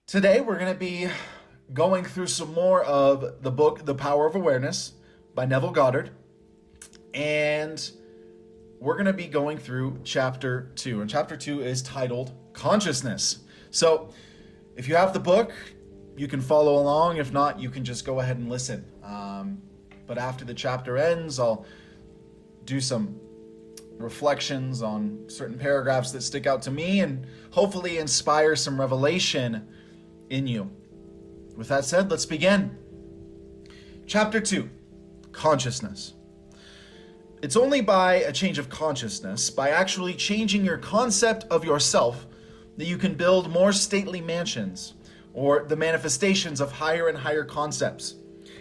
Today we're going to be going through some more of the book, The Power of Awareness by Neville Goddard. And we're going to be going through chapter 2. And chapter 2 is titled Consciousness. So if you have the book, you can follow along. If not, you can just go ahead and listen. But after the chapter ends, I'll do some reflections on certain paragraphs that stick out to me and hopefully inspire some revelation in you. With that said, let's begin. Chapter 2, Consciousness. It's only by a change of consciousness, by actually changing your concept of yourself, that you can build more stately mansions, or the manifestations of higher and higher concepts.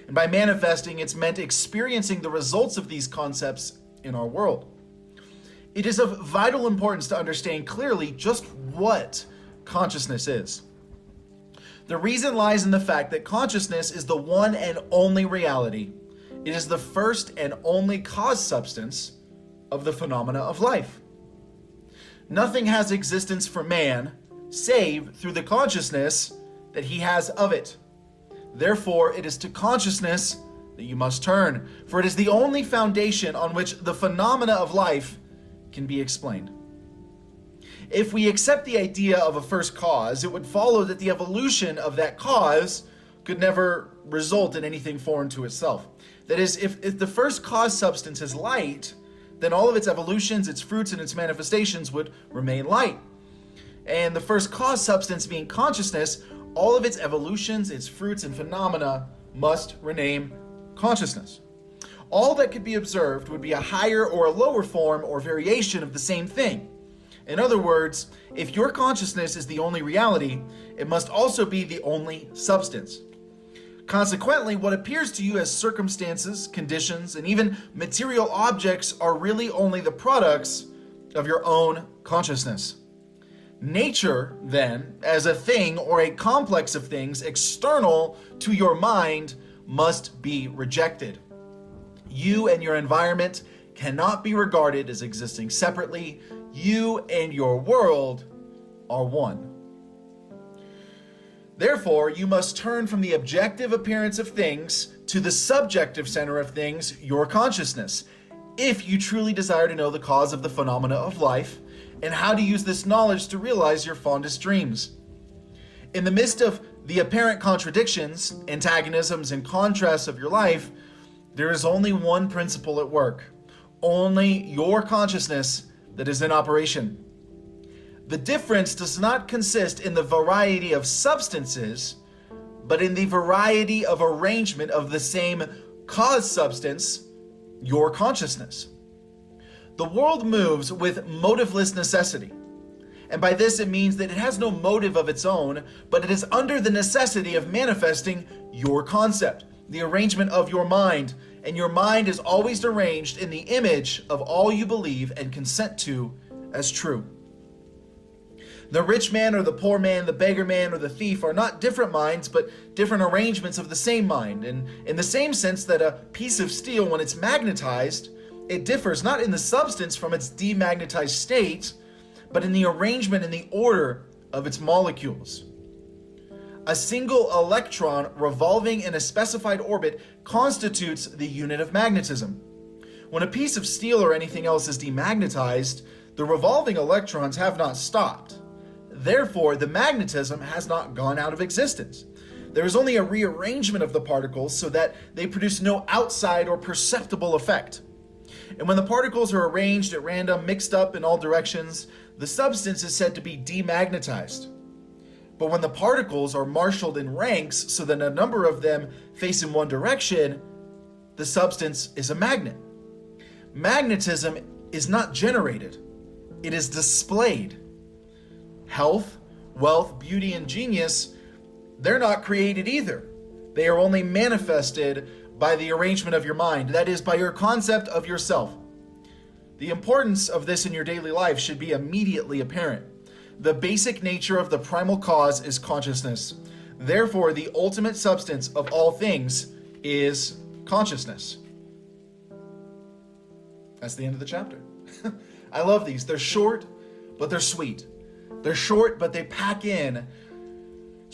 And by manifesting, it's meant experiencing the results of these concepts in our world. It is of vital importance to understand clearly just what consciousness is. The reason lies in the fact that consciousness is the one and only reality. It is the first and only cause substance of the phenomena of life. Nothing has existence for man save through the consciousness that he has of it. Therefore, it is to consciousness that you must turn, for it is the only foundation on which the phenomena of life can be explained. If we accept the idea of a first cause, it would follow that the evolution of that cause could never result in anything foreign to itself. That is, if the first cause substance is light, then all of its evolutions, its fruits, and its manifestations would remain light. And the first cause substance being consciousness, all of its evolutions, its fruits, and phenomena must remain consciousness. All that could be observed would be a higher or a lower form or variation of the same thing. In other words, if your consciousness is the only reality, it must also be the only substance. Consequently, what appears to you as circumstances, conditions, and even material objects are really only the products of your own consciousness. Nature, then, as a thing or a complex of things external to your mind, must be rejected. You and your environment cannot be regarded as existing separately. You and your world are one. Therefore, you must turn from the objective appearance of things to the subjective center of things, your consciousness, if you truly desire to know the cause of the phenomena of life and how to use this knowledge to realize your fondest dreams. In the midst of the apparent contradictions, antagonisms, and contrasts of your life, there is only one principle at work, only your consciousness that is in operation. The difference does not consist in the variety of substances, but in the variety of arrangement of the same cause substance, your consciousness. The world moves with motiveless necessity. And by this it means that it has no motive of its own, but it is under the necessity of manifesting your concept, the arrangement of your mind, and your mind is always arranged in the image of all you believe and consent to as true. The rich man or the poor man, the beggar man or the thief are not different minds, but different arrangements of the same mind. And in the same sense that a piece of steel, when it's magnetized, it differs not in the substance from its demagnetized state, but in the arrangement and the order of its molecules. A single electron revolving in a specified orbit constitutes the unit of magnetism. When a piece of steel or anything else is demagnetized, the revolving electrons have not stopped. Therefore, the magnetism has not gone out of existence. There is only a rearrangement of the particles so that they produce no outside or perceptible effect. And when the particles are arranged at random, mixed up in all directions, the substance is said to be demagnetized. But when the particles are marshaled in ranks so that a number of them face in one direction, the substance is a magnet. Magnetism is not generated, it is displayed. Health, wealth, beauty, and genius, they're not created either. They are only manifested by the arrangement of your mind, that is, by your concept of yourself. The importance of this in your daily life should be immediately apparent. The basic nature of the primal cause is consciousness. Therefore, the ultimate substance of all things is consciousness. That's the end of the chapter. I love these. They're short, but they're sweet. They're short, but they pack in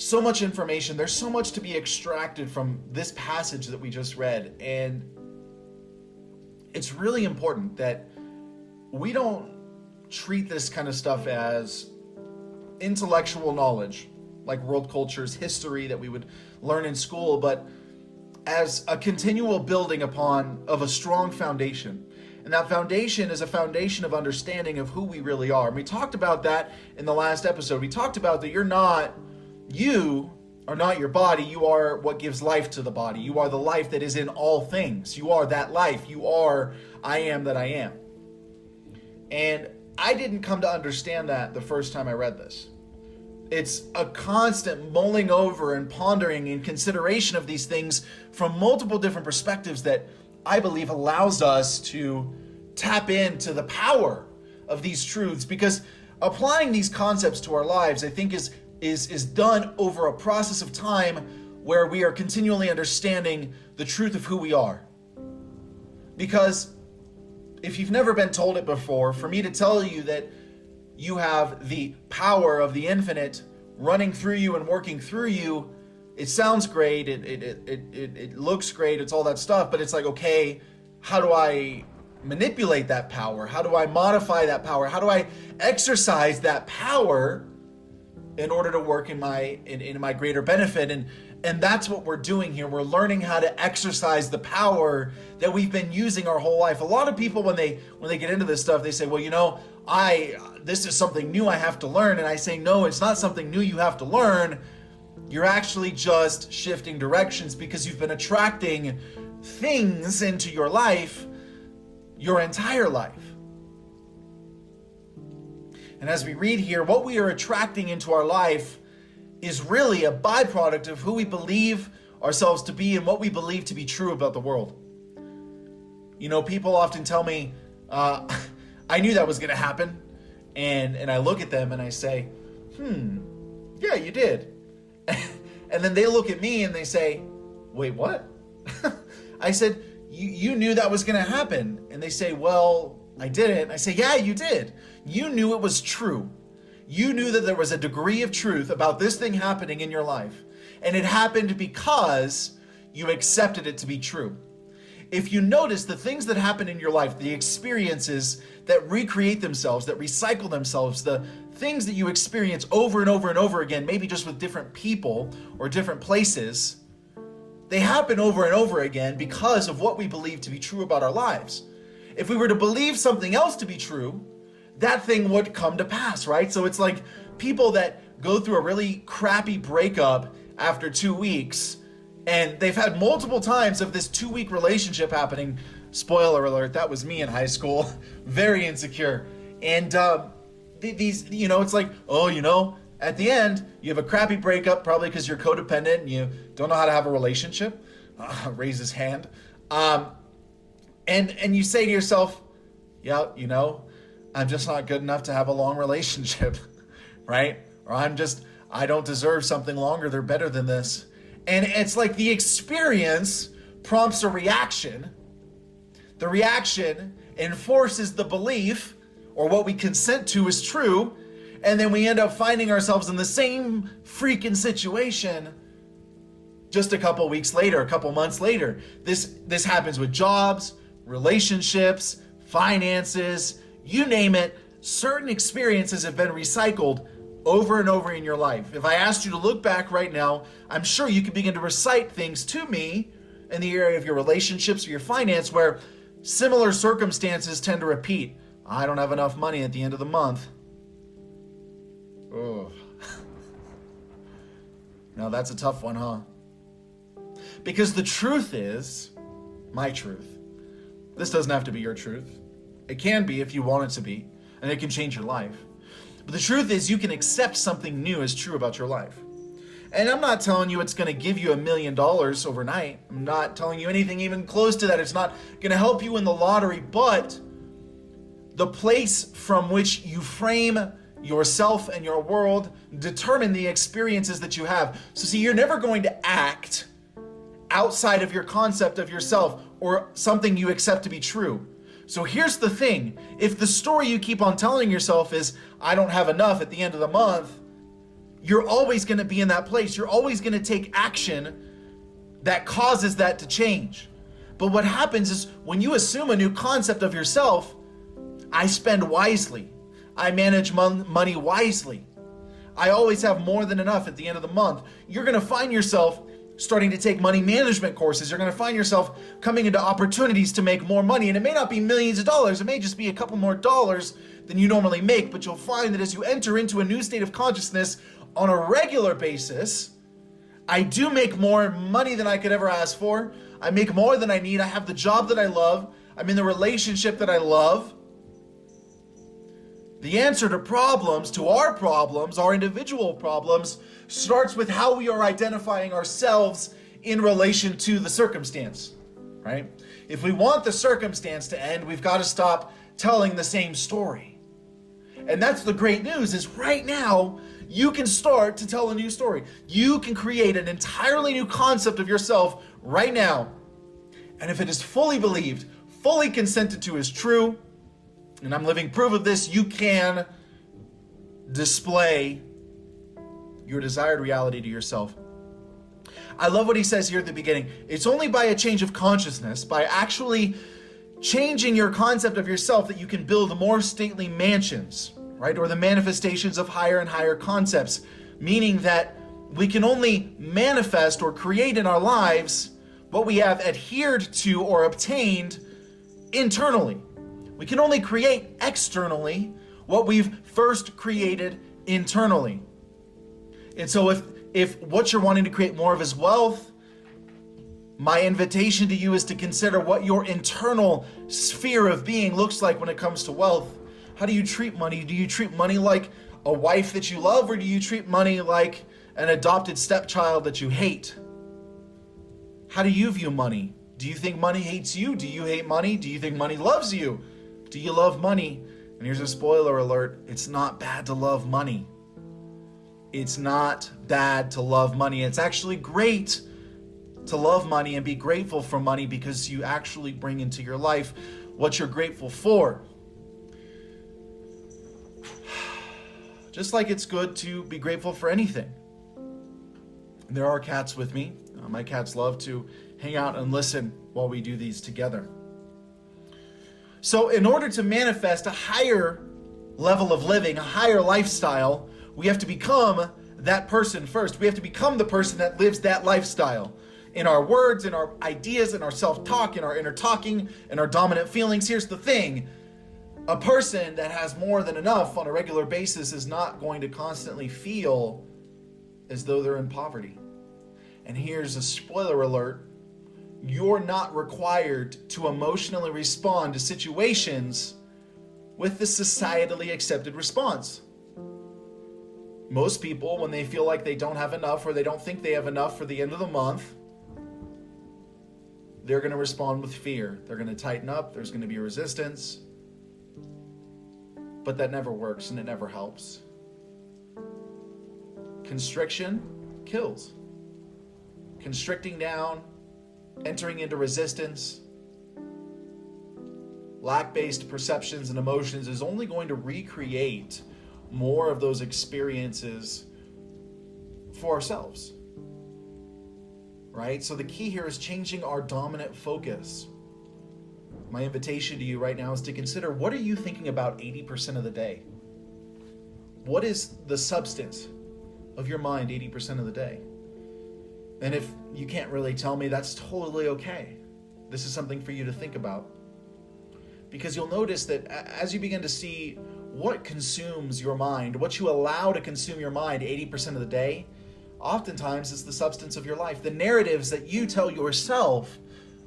so much information. There's so much to be extracted from this passage that we just read. And it's really important that we don't treat this kind of stuff as intellectual knowledge, like world culture's history that we would learn in school, but as a continual building upon of a strong foundation. And that foundation is a foundation of understanding of who we really are. And we talked about that in the last episode. We talked about that you are not your body. You are what gives life to the body. You are the life that is in all things. You are that life. You are I am that I am. And I didn't come to understand that the first time I read this. It's a constant mulling over and pondering and consideration of these things from multiple different perspectives that I believe allows us to tap into the power of these truths, because applying these concepts to our lives, I think is done over a process of time where we are continually understanding the truth of who we are. Because if you've never been told it before, for me to tell you that you have the power of the infinite running through you and working through you, it sounds great, it looks great, it's all that stuff, but it's like, okay, how do I manipulate that power? How do I modify that power? How do I exercise that power in order to work in my greater benefit? And that's what we're doing here. We're learning how to exercise the power that we've been using our whole life. A lot of people, when they get into this stuff, they say, well, this is something new I have to learn. And I say, no, it's not something new you have to learn. You're actually just shifting directions because you've been attracting things into your life your entire life. And as we read here, what we are attracting into our life is really a byproduct of who we believe ourselves to be and what we believe to be true about the world. People often tell me, I knew that was going to happen. And I look at them and I say, yeah, you did. And then they look at me and they say, wait, what? I said, you knew that was going to happen. And they say, well, I didn't. I say, yeah, you did. You knew it was true. You knew that there was a degree of truth about this thing happening in your life. And it happened because you accepted it to be true. If you notice the things that happen in your life, the experiences that recreate themselves, that recycle themselves, the things that you experience over and over and over again, maybe just with different people or different places, they happen over and over again because of what we believe to be true about our lives. If we were to believe something else to be true, that thing would come to pass, right? So it's like people that go through a really crappy breakup after 2 weeks, and they've had multiple times of this 2-week relationship happening. Spoiler alert, that was me in high school. Very insecure. And it's like, at the end, you have a crappy breakup, probably because you're codependent and you don't know how to have a relationship. Raise his hand. And you say to yourself, yeah, I'm just not good enough to have a long relationship, right? Or I don't deserve something longer. They're better than this. And it's like the experience prompts a reaction. The reaction enforces the belief, or what we consent to is true. And then we end up finding ourselves in the same freaking situation just a couple weeks later, a couple months later. This happens with jobs, relationships, finances, you name it. Certain experiences have been recycled over and over in your life. If I asked you to look back right now, I'm sure you could begin to recite things to me in the area of your relationships or your finance where similar circumstances tend to repeat. I don't have enough money at the end of the month. Oh. Now that's a tough one, huh? Because the truth is, my truth. This doesn't have to be your truth. It can be if you want it to be, and it can change your life. But the truth is, you can accept something new as true about your life. And I'm not telling you it's going to give you $1 million overnight. I'm not telling you anything even close to that. It's not going to help you in the lottery, but the place from which you frame yourself and your world determine the experiences that you have. So see, you're never going to act outside of your concept of yourself or something you accept to be true. So here's the thing. If the story you keep on telling yourself is, I don't have enough at the end of the month, you're always going to be in that place. You're always going to take action that causes that to change. But what happens is when you assume a new concept of yourself, I spend wisely. I manage money wisely. I always have more than enough at the end of the month. You're going to find yourself starting to take money management courses. You're going to find yourself coming into opportunities to make more money. And it may not be millions of dollars. It may just be a couple more dollars than you normally make. But you'll find that as you enter into a new state of consciousness on a regular basis, I do make more money than I could ever ask for. I make more than I need. I have the job that I love. I'm in the relationship that I love. The answer to problems, to our individual problems, starts with how we are identifying ourselves in relation to the circumstance, right? If we want the circumstance to end, we've got to stop telling the same story. And that's the great news, is right now, you can start to tell a new story. You can create an entirely new concept of yourself right now. And if it is fully believed, fully consented to as true, and I'm living proof of this, you can display your desired reality to yourself. I love what he says here at the beginning. It's only by a change of consciousness, by actually changing your concept of yourself, that you can build more stately mansions, right? Or the manifestations of higher and higher concepts, meaning that we can only manifest or create in our lives what we have adhered to or obtained internally. We can only create externally what we've first created internally. And so if what you're wanting to create more of is wealth, my invitation to you is to consider what your internal sphere of being looks like when it comes to wealth. How do you treat money? Do you treat money like a wife that you love, or do you treat money like an adopted stepchild that you hate? How do you view money? Do you think money hates you? Do you hate money? Do you think money loves you? Do you love money? And here's a spoiler alert. It's not bad to love money. It's not bad to love money. It's actually great to love money and be grateful for money, because you actually bring into your life what you're grateful for. Just like it's good to be grateful for anything. There are cats with me. My cats love to hang out and listen while we do these together. So in order to manifest a higher level of living, a higher lifestyle, we have to become that person first. We have to become the person that lives that lifestyle. In our words, in our ideas, in our self-talk, in our inner talking, in our dominant feelings. Here's the thing. A person that has more than enough on a regular basis is not going to constantly feel as though they're in poverty. And here's a spoiler alert. You're not required to emotionally respond to situations with the societally accepted response. Most people, when they feel like they don't have enough, or they don't think they have enough for the end of the month, they're going to respond with fear. They're going to tighten up. There's going to be resistance. But that never works, and it never helps. Constriction kills. Constricting down, entering into resistance, lack-based perceptions and emotions is only going to recreate more of those experiences for ourselves, right? So the key here is changing our dominant focus. My invitation to you right now is to consider, what are you thinking about 80% of the day? What is the substance of your mind 80% of the day? And if you can't really tell me, that's totally okay. This is something for you to think about. Because you'll notice that as you begin to see what consumes your mind, what you allow to consume your mind 80% of the day, oftentimes it's the substance of your life. The narratives that you tell yourself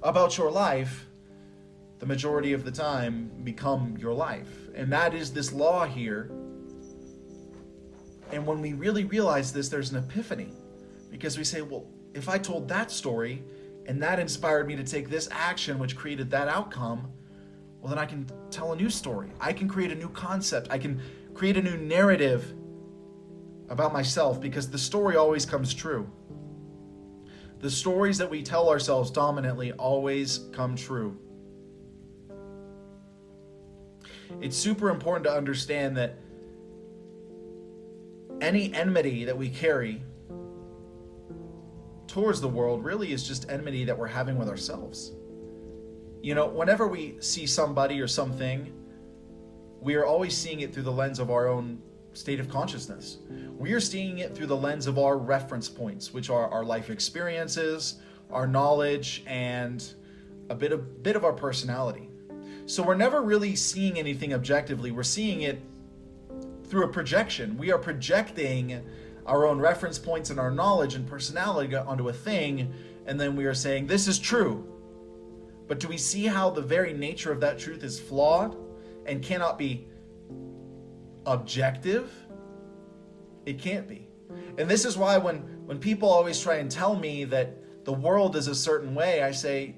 about your life, the majority of the time become your life. And that is this law here. And when we really realize this, there's an epiphany. Because we say, well, if I told that story and that inspired me to take this action which created that outcome, well, then I can tell a new story. I can create a new concept. I can create a new narrative about myself, because the story always comes true. The stories that we tell ourselves dominantly always come true. It's super important to understand that any enmity that we carry towards the world really is just enmity that we're having with ourselves. You know, whenever we see somebody or something, we are always seeing it through the lens of our own state of consciousness. We are seeing it through the lens of our reference points, which are our life experiences, our knowledge, and a bit of our personality. So we're never really seeing anything objectively. We're seeing it through a projection. We are projecting our own reference points and our knowledge and personality onto a thing, and then we are saying, this is true. But do we see how the very nature of that truth is flawed and cannot be objective? It can't be. And this is why when people always try and tell me that the world is a certain way, I say,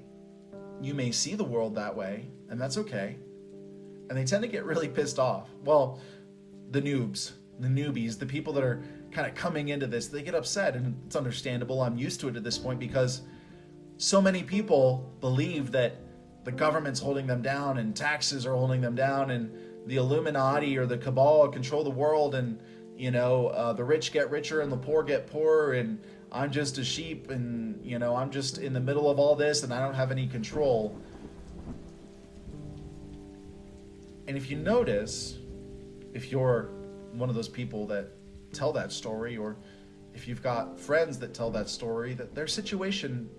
you may see the world that way, and that's okay. And they tend to get really pissed off. Well, the noobs, the newbies, the people that are kind of coming into this, they get upset, and it's understandable. I'm used to it at this point because so many people believe that the government's holding them down and taxes are holding them down and the Illuminati or the cabal control the world, and you know, the rich get richer and the poor get poorer, and I'm just a sheep, and you know, I'm just in the middle of all this and I don't have any control. And if you notice, if you're one of those people that tell that story, or if you've got friends that tell that story, that their situation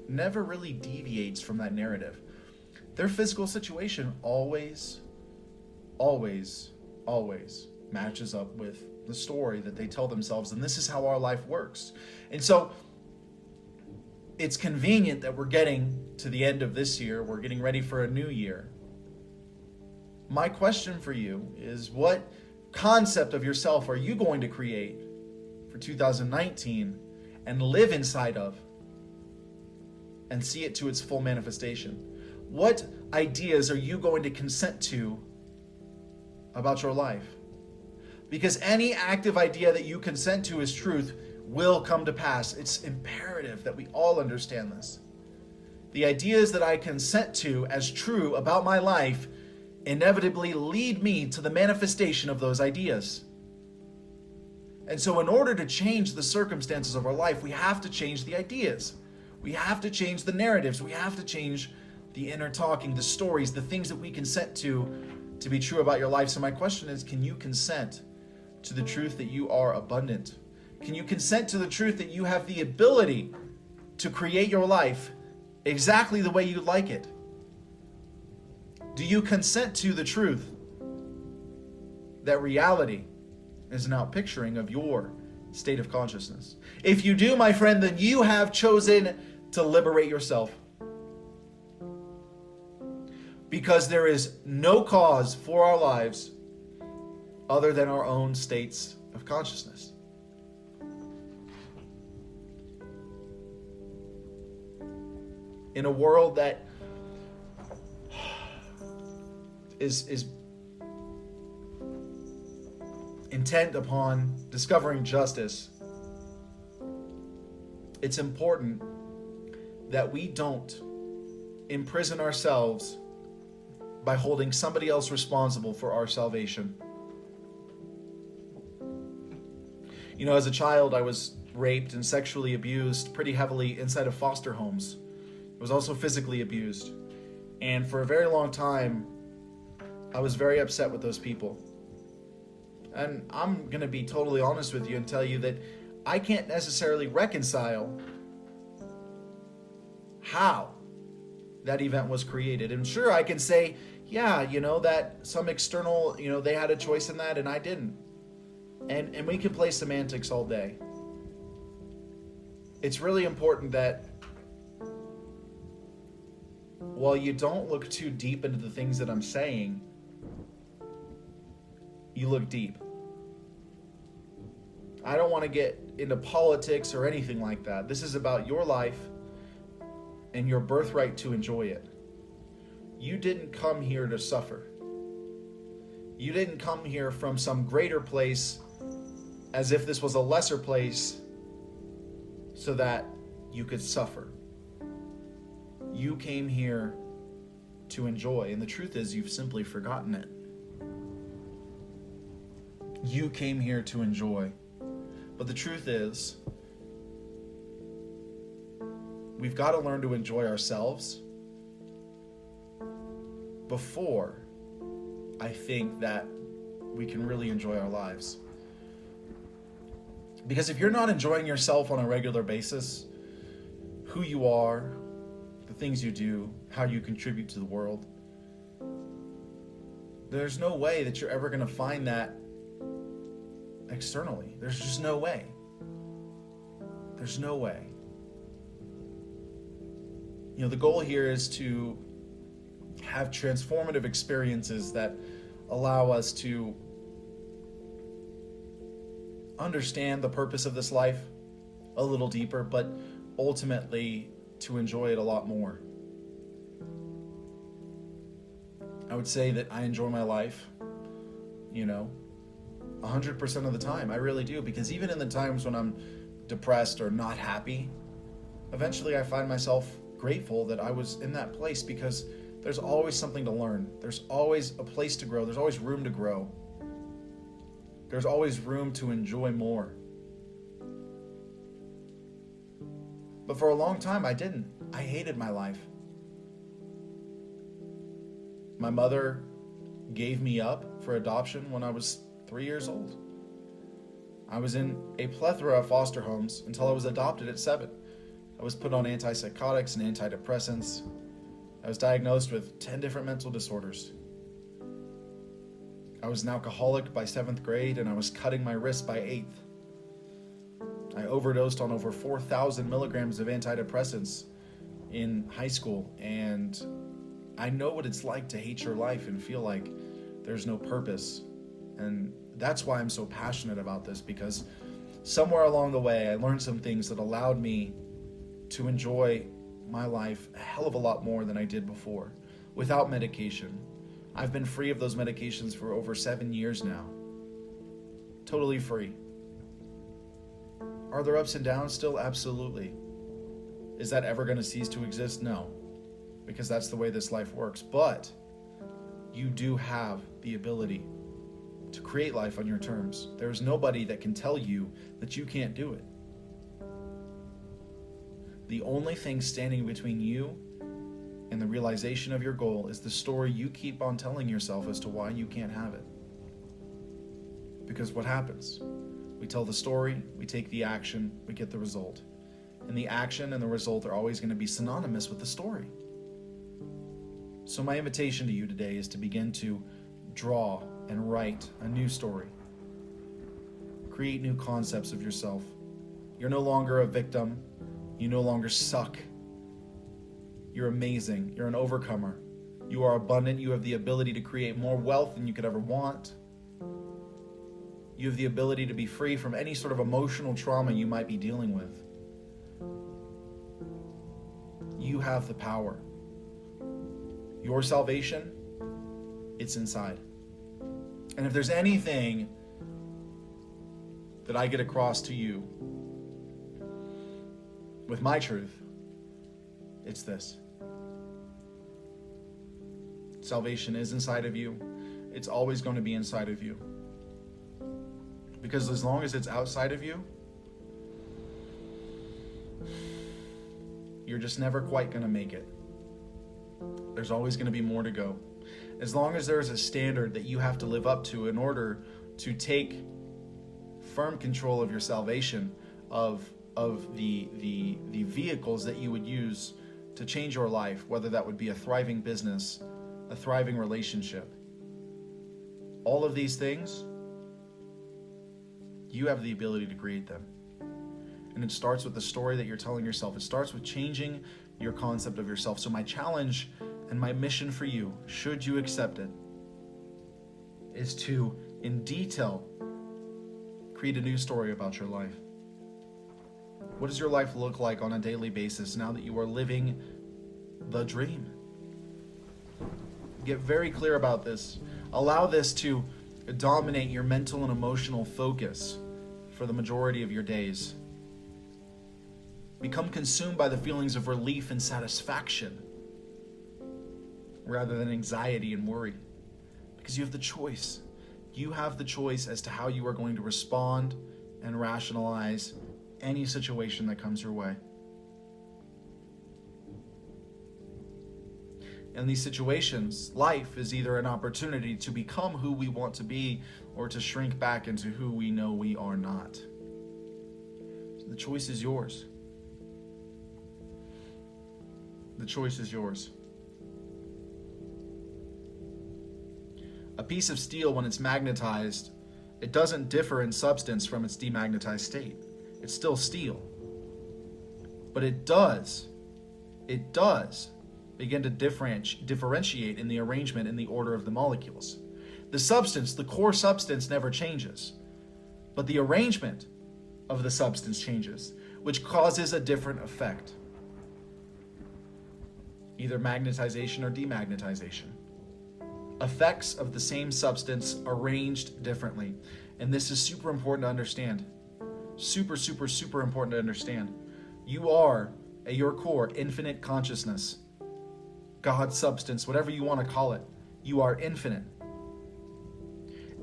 never really deviates from that narrative. Their physical situation always matches up with the story that they tell themselves, and this is how our life works. And so it's convenient that we're getting to the end of this year, we're getting ready for a new year. My question for you is, what concept of yourself are you going to create for 2019 and live inside of and see it to its full manifestation? What ideas are you going to consent to about your life? Because any active idea that you consent to as truth will come to pass. It's imperative that we all understand this. The ideas that I consent to as true about my life inevitably lead me to the manifestation of those ideas. And so in order to change the circumstances of our life, we have to change the ideas. We have to change the narratives. We have to change the inner talking, the stories, the things that we consent to be true about your life. So my question is, can you consent to the truth that you are abundant? Can you consent to the truth that you have the ability to create your life exactly the way you'd like it? Do you consent to the truth that reality is an outpicturing of your state of consciousness? If you do, my friend, then you have chosen to liberate yourself. Because there is no cause for our lives other than our own states of consciousness. In a world that is intent upon discovering justice, it's important that we don't imprison ourselves by holding somebody else responsible for our salvation. You know, as a child, I was raped and sexually abused pretty heavily inside of foster homes. I was also physically abused. And for a very long time, I was very upset with those people. And I'm going to be totally honest with you and tell you that I can't necessarily reconcile how that event was created. And sure, I can say, yeah, you know, that some external, you know, they had a choice in that and I didn't. And we can play semantics all day. It's really important that while you don't look too deep into the things that I'm saying, you look deep. I don't want to get into politics or anything like that. This is about your life and your birthright to enjoy it. You didn't come here to suffer. You didn't come here from some greater place as if this was a lesser place so that you could suffer. You came here to enjoy, and the truth is you've simply forgotten it. You came here to enjoy. But the truth is, we've got to learn to enjoy ourselves before I think that we can really enjoy our lives. Because if you're not enjoying yourself on a regular basis, who you are, the things you do, how you contribute to the world, there's no way that you're ever going to find that externally. There's just no way. There's no way. You know, the goal here is to have transformative experiences that allow us to understand the purpose of this life a little deeper, but ultimately to enjoy it a lot more. I would say that I enjoy my life, 100% of the time. I really do, because even in the times when I'm depressed or not happy, eventually I find myself grateful that I was in that place, because there's always something to learn. There's always a place to grow. There's always room to grow. There's always room to enjoy more. But for a long time, I didn't. I hated my life. My mother gave me up for adoption when I was 3 years old. I was in a plethora of foster homes until I was adopted at 7. I was put on antipsychotics and antidepressants. I was diagnosed with 10 different mental disorders. I was an alcoholic by 7th grade, and I was cutting my wrist by 8th. I overdosed on over 4,000 milligrams of antidepressants in high school, and I know what it's like to hate your life and feel like there's no purpose. And that's why I'm so passionate about this, because somewhere along the way, I learned some things that allowed me to enjoy my life a hell of a lot more than I did before, without medication. I've been free of those medications for over 7 years now. Totally free. Are there ups and downs still? Absolutely. Is that ever going to cease to exist? No, because that's the way this life works. But you do have the ability to create life on your terms. There's nobody that can tell you that you can't do it. The only thing standing between you and the realization of your goal is the story you keep on telling yourself as to why you can't have it. Because what happens? We tell the story, we take the action, we get the result. And the action and the result are always going to be synonymous with the story. So my invitation to you today is to begin to draw and write a new story. Create new concepts of yourself. You're no longer a victim. You no longer suck. You're amazing. You're an overcomer. You are abundant. You have the ability to create more wealth than you could ever want. You have the ability to be free from any sort of emotional trauma you might be dealing with. You have the power. Your salvation, it's inside. And if there's anything that I get across to you with my truth, it's this. Salvation is inside of you. It's always going to be inside of you. Because as long as it's outside of you, you're just never quite going to make it. There's always going to be more to go. As long as there is a standard that you have to live up to in order to take firm control of your salvation, of the vehicles that you would use to change your life, whether that would be a thriving business, a thriving relationship, all of these things, you have the ability to create them. And it starts with the story that you're telling yourself. It starts with changing your concept of yourself. So my challenge and my mission for you, should you accept it, is to, in detail, create a new story about your life. What does your life look like on a daily basis now that you are living the dream? Get very clear about this. Allow this to dominate your mental and emotional focus for the majority of your days. Become consumed by the feelings of relief and satisfaction rather than anxiety and worry. Because you have the choice. You have the choice as to how you are going to respond and rationalize any situation that comes your way. In these situations, life is either an opportunity to become who we want to be or to shrink back into who we know we are not. So the choice is yours. The choice is yours. A piece of steel, when it's magnetized, it doesn't differ in substance from its demagnetized state. It's still steel. But it does begin to differentiate in the arrangement and the order of the molecules. The substance, the core substance, never changes, but the arrangement of the substance changes, which causes a different effect. Either magnetization or demagnetization. Effects of the same substance arranged differently. And this is super important to understand. Super, super, super important to understand. You are, at your core, infinite consciousness. God, substance, whatever you want to call it. You are infinite.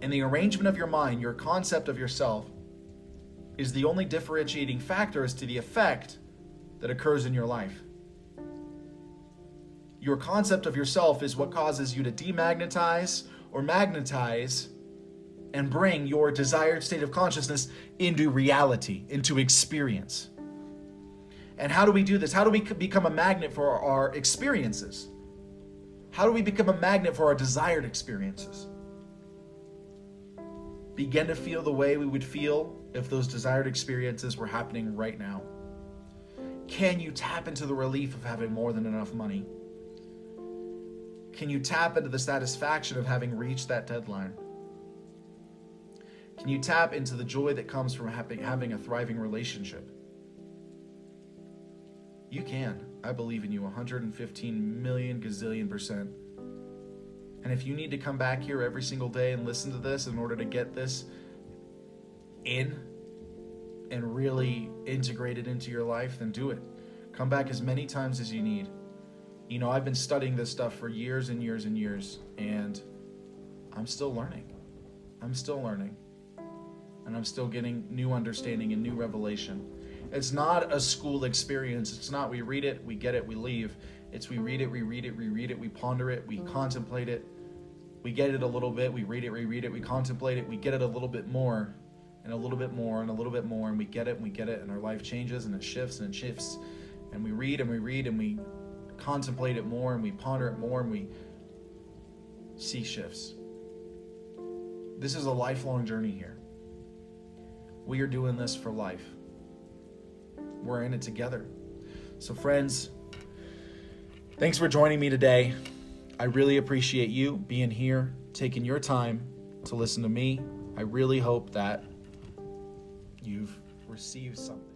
And the arrangement of your mind, your concept of yourself, is the only differentiating factor as to the effect that occurs in your life. Your concept of yourself is what causes you to demagnetize or magnetize and bring your desired state of consciousness into reality, into experience. And how do we do this? How do we become a magnet for our experiences? How do we become a magnet for our desired experiences? Begin to feel the way we would feel if those desired experiences were happening right now. Can you tap into the relief of having more than enough money? Can you tap into the satisfaction of having reached that deadline? Can you tap into the joy that comes from having a thriving relationship? You can. I believe in you 115 million gazillion %. And if you need to come back here every single day and listen to this in order to get this in and really integrate it into your life, then do it. Come back as many times as you need. You know, I've been studying this stuff for years and years and years, and I'm still learning. I'm still learning. And I'm still getting new understanding and new revelation. It's not a school experience. It's not we read it, we get it, we leave. It's we read it, we read it, we read it, we ponder it, we contemplate it. We get it a little bit, we read it, we contemplate it, we get it a little bit more, and a little bit more, and a little bit more, and we get it, and our life changes, and it shifts, and it shifts. And we read, and we contemplate it more, and we ponder it more, and we see shifts. This is a lifelong journey here. We are doing this for life. We're in it together. So friends, thanks for joining me today. I really appreciate you being here, taking your time to listen to me. I really hope that you've received something.